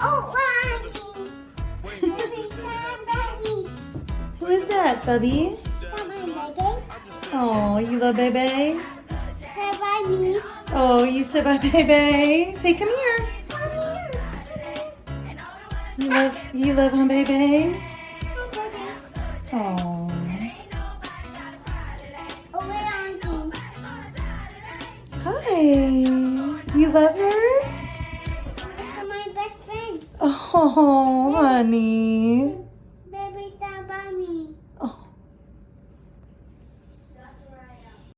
Oh, Ronnie. Who is that, Bubby? Oh, you love Bebe? Say bye, me. Oh, you said bye, Bebe. Say, come here. Come here. You love my Bebe? Oh. Oh, wait, Auntie. Hi. You love her? That's my best friend. Oh, honey.